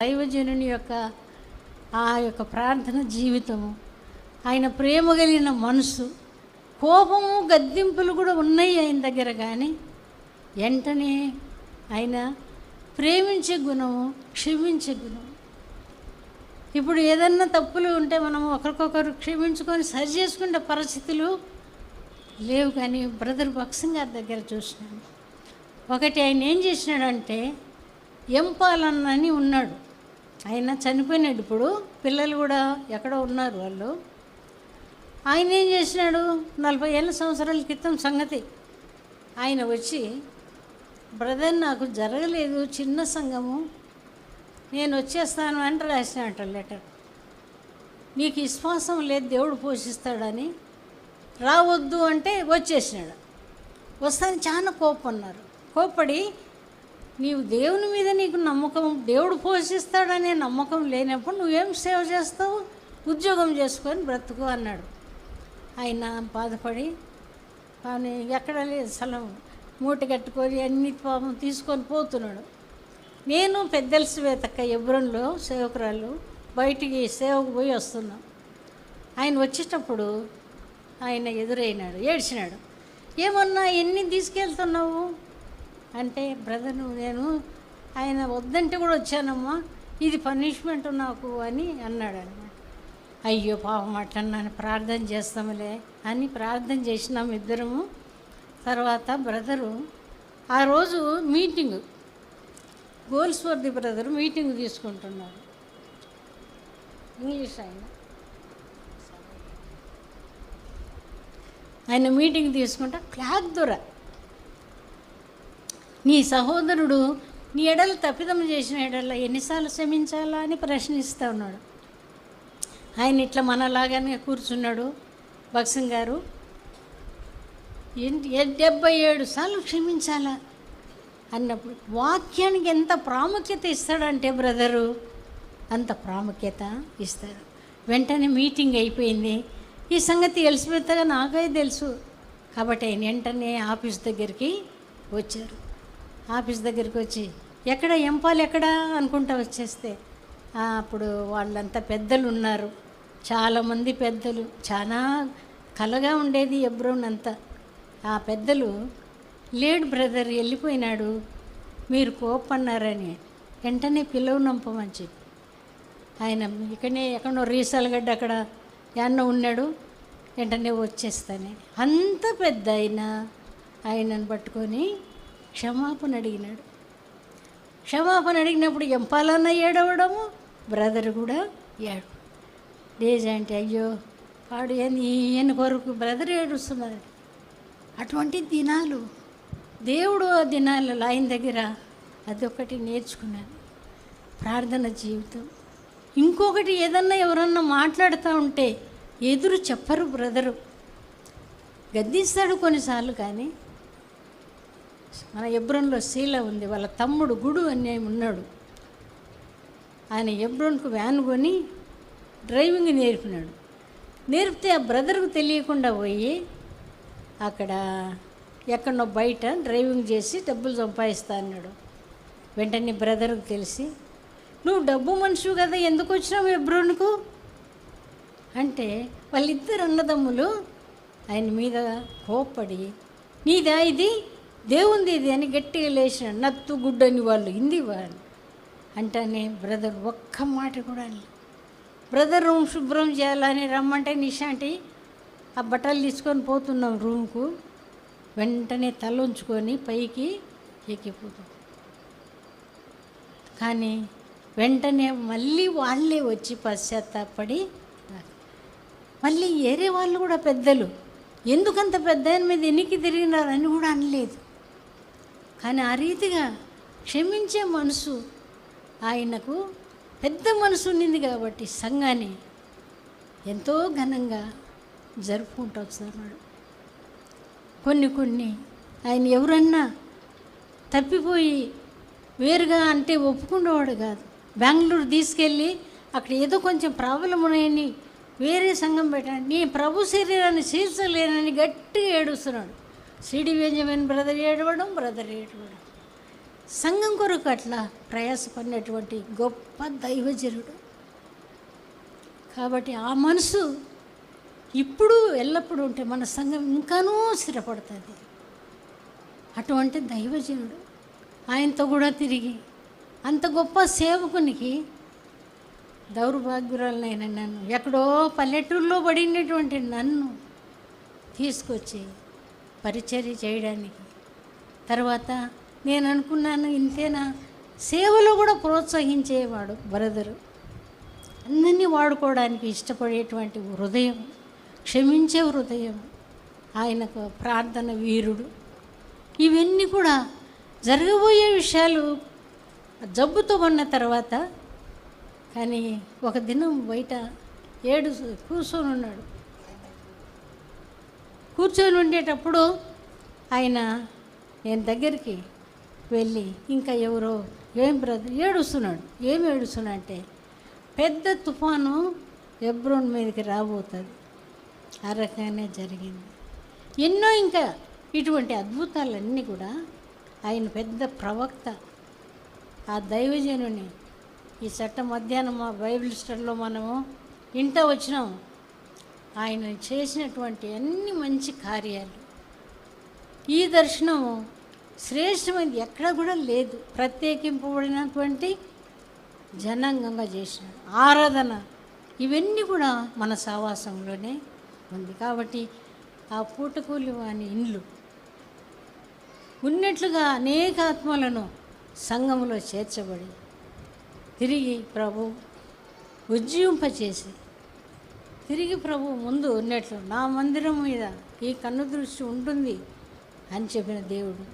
దైవజనుని యొక్క ఆ యొక్క ప్రార్థన జీవితము, ఆయన ప్రేమ కలిగిన మనసు, కోపము గద్దింపులు కూడా ఉన్నాయి ఆయన దగ్గర. కానీ వెంటనే ఆయన ప్రేమించే గుణము, క్షమించే గుణము. ఇప్పుడు ఏదన్నా తప్పులు ఉంటే మనం ఒకరికొకరు క్షమించుకొని సరి చేసుకునే పరిస్థితులు లేవు. కానీ బ్రదర్ భక్సింగ్ గారి దగ్గర చూసినాను. ఒకటి ఆయన ఏం చేసినాడంటే, ఎంపాలన్నని ఉన్నాడు, ఆయన చనిపోయినాడు. ఇప్పుడు పిల్లలు కూడా ఎక్కడో ఉన్నారు వాళ్ళు. ఆయన ఏం చేసినాడు, 40 ఏళ్ళ సంవత్సరాల క్రితం సంగతి. ఆయన వచ్చి, బ్రదర్ నాకు జరగలేదు, చిన్న సంఘము, నేను వచ్చేస్తాను అని రాసినట్ట లెటర్. నీకు విశ్వాసం లేదు దేవుడు పోషిస్తాడని, రావద్దు అంటే వచ్చేసినాడు. వస్తాను చాలా కోపన్నారు. కోపడి, నీవు దేవుని మీద నీకు నమ్మకం, దేవుడు పోషిస్తాడనే నమ్మకం లేనప్పుడు నువ్వేం సేవ చేస్తావు, ఉద్యోగం చేసుకొని బ్రతుకు అన్నాడు. ఆయన బాధపడి, కానీ ఎక్కడ లేదు స్థలం, మూట కట్టుకొని అన్ని పాపం తీసుకొని పోతున్నాడు. నేను పెద్దల శ్వేతక్క ఎబ్రోన్లో సేవకురాలు బయటికి సేవకు పోయి వస్తున్నాం. ఆయన వచ్చేటప్పుడు ఆయన ఎదురైనాడు, ఏడ్చినాడు. ఏమన్నా ఎన్ని తీసుకెళ్తున్నావు అంటే, బ్రదర్ నేను ఆయన వద్దంటే కూడా వచ్చానమ్మా, ఇది పనిష్మెంట్ నాకు అని అన్నాడు అనమాట. అయ్యో పాపం అట్లన్నాను, ప్రార్థన చేస్తాములే అని ప్రార్థన చేసినాము ఇద్దరము. తర్వాత బ్రదరు ఆ రోజు మీటింగు, గోల్స్వర్ది బ్రదరు మీటింగ్ తీసుకుంటున్నారు. ఇంగ్లీష్ ఆయన మీటింగ్ తీసుకుంటా ఫ్లాగ్ దొర, నీ సహోదరుడు నీ ఎడలు తప్పిదం చేసిన ఎడల ఎన్నిసార్లు క్షమించాలా అని ప్రశ్నిస్తూ ఉన్నాడు. ఆయన ఇట్లా మనలాగానే కూర్చున్నాడు. భక్సింగ్ గారు 77 సార్లు క్షమించాలా అన్నప్పుడు వాక్యానికి ఎంత ప్రాముఖ్యత ఇస్తాడంటే బ్రదరు, అంత ప్రాముఖ్యత ఇస్తాడు. వెంటనే మీటింగ్ అయిపోయింది. ఈ సంగతి ఎలిసిపెత్తగా నాకే తెలుసు కాబట్టి ఆయన వెంటనే ఆఫీస్ దగ్గరికి వచ్చారు. ఆఫీస్ దగ్గరికి వచ్చి, ఎక్కడ ఎంపాలు ఎక్కడా అనుకుంటా వచ్చేస్తే, అప్పుడు వాళ్ళంతా పెద్దలు ఉన్నారు, చాలామంది పెద్దలు, చాలా కలగా ఉండేది ఎబ్రోన్ అంతా. ఆ పెద్దలు, లేడు బ్రదర్ వెళ్ళిపోయినాడు, మీరు కోపన్నారని వెంటనే పిలువ నంపమని చెప్పి, ఆయన ఇక్కడనే ఎక్కడో రీసాలగడ్డ అక్కడ యాన్న ఉన్నాడు, వెంటనే వచ్చేస్తానే. అంత పెద్ద ఆయనను పట్టుకొని క్షమాపణ అడిగినాడు. క్షమాపణ అడిగినప్పుడు ఎంపాలన్న ఏడవడము, బ్రదర్ కూడా ఏడు. డేజ్ అంటే, అయ్యో పాడు ఈయన కొరకు బ్రదర్ ఏడుస్తున్నారు. అటువంటి దినాలు దేవుడు, ఆ దినాలలో ఆయన దగ్గర అదొకటి నేర్చుకున్నాను, ప్రార్థన జీవితం. ఇంకొకటి, ఏదన్నా ఎవరన్నా మాట్లాడుతూ ఉంటే ఎదురు చెప్పరు బ్రదరు, గద్దిస్తాడు కొన్నిసార్లు. కానీ మన ఎబ్రోన్లో శీల ఉంది, వాళ్ళ తమ్ముడు గుడు అని ఉన్నాడు. ఆయన ఎబ్రోన్కు వ్యాన్ కొని డ్రైవింగ్ నేర్పినాడు. నేర్పితే ఆ బ్రదర్కు తెలియకుండా పోయి అక్కడ ఎక్కడో బయట డ్రైవింగ్ చేసి డబ్బులు సంపాదిస్తా అన్నాడు. వెంటనే బ్రదర్కు తెలిసి, నువ్వు డబ్బు మనిషివి కదా, ఎందుకు వచ్చినావు ఎబ్రోన్కు అంటే, వాళ్ళిద్దరు అన్నదమ్ములు ఆయన మీద కోప్పడి, నీదా ఇది, దేవుంది ఇది అని గట్టిగా లేచిన, నత్తు గుడ్డని వాళ్ళు హిందీ వాళ్ళు అంటేనే బ్రదర్ ఒక్క మాట కూడా అని, బ్రదర్ రూమ్ శుభ్రం చేయాలని రమ్మంటే నిశాంటి ఆ బట్టలు తీసుకొని పోతున్నాం రూమ్కు. వెంటనే తల ఉంచుకొని పైకి ఎక్కిపోతాం. కానీ వెంటనే మళ్ళీ వాళ్ళే వచ్చి పశ్చాత్తాపడి, మళ్ళీ ఏరే వాళ్ళు కూడా పెద్దలు, ఎందుకంత పెద్ద ఆయన మీద ఎన్నికి తిరిగినారని కూడా అనలేదు. కానీ ఆ రీతిగా క్షమించే మనసు, ఆయనకు పెద్ద మనసు ఉండింది కాబట్టి సంఘాన్ని ఎంతో ఘనంగా జరుపుకుంటూ వస్తున్నాడు. కొన్ని ఆయన ఎవరన్నా తప్పిపోయి వేరుగా అంటే ఒప్పుకునేవాడు కాదు. బెంగళూరు తీసుకెళ్ళి అక్కడ ఏదో కొంచెం ప్రాబ్లం ఉన్నాయని వేరే సంఘం పెట్టాడు. నీ ప్రభు శరీరాన్ని చీల్చలేనని గట్టిగా ఏడుస్తున్నాడు. సిడి బెంజమిన్ బ్రదర్ ఏడవడం. సంఘం కొరకు అట్లా ప్రయాసపడినటువంటి గొప్ప దైవజనుడు. కాబట్టి ఆ మనసు ఇప్పుడు ఎల్లప్పుడూ ఉంటే మన సంఘం ఇంకానూ స్థిరపడుతుంది. అటువంటి దైవజనుడు ఆయనతో కూడా తిరిగి అంత గొప్ప సేవకునికి దౌర్భాగ్యురాలనైన నన్ను, ఎక్కడో పల్లెటూరులో పడినటువంటి నన్ను తీసుకొచ్చి పరిచర్య చేయడానికి, తర్వాత నేను అనుకున్నాను ఇంతేనా, సేవలో కూడా ప్రోత్సహించేవాడు బ్రదరు. అందరినీ వాడుకోవడానికి ఇష్టపడేటువంటి హృదయం, క్షమించే హృదయం, ఆయనకు ప్రార్థన వీరుడు. ఇవన్నీ కూడా జరగబోయే విషయాలు జబ్బుతో ఉన్న తర్వాత. కానీ ఒక దినం బయట కూర్చొని ఉన్నాడు. కూర్చొని ఉండేటప్పుడు ఆయన నేను దగ్గరికి వెళ్ళి, ఇంకా ఎవరో ఏం బ్రదర్ ఏడుస్తున్నాడు, ఏమి ఏడుస్తున్నా అంటే పెద్ద తుఫాను హెబ్రోన్ మీదకి రాబోతుంది. ఆ రకంగానే జరిగింది. ఎన్నో ఇంకా ఇటువంటి అద్భుతాలన్నీ కూడా ఆయన పెద్ద ప్రవక్త. ఆ దైవజనుని ఈ చట్ట మధ్యాహ్నం మా బైబిల్ స్టడీలో మనము ఇంట వచ్చినాం. ఆయన చేసినటువంటి అన్ని మంచి కార్యాలు, ఈ దర్శనము శ్రేష్టమైనది ఎక్కడ కూడా లేదు. ప్రత్యేకింపబడినటువంటి జనాంగంగా చేసిన ఆరాధన, ఇవన్నీ కూడా మన సహవాసంలోనే ఉంది. కాబట్టి ఆ పూటకూలి వాని ఇండ్లు ఉన్నట్లుగా అనేక ఆత్మలను సంఘములో చేర్చబడి తిరిగి ప్రభు ఉజ్జీవింపచేసి, తిరిగి ప్రభు ముందు ఉన్నట్లు నా మందిరం మీద ఈ కన్ను దృష్టి ఉంటుంది అని చెప్పిన దేవుడు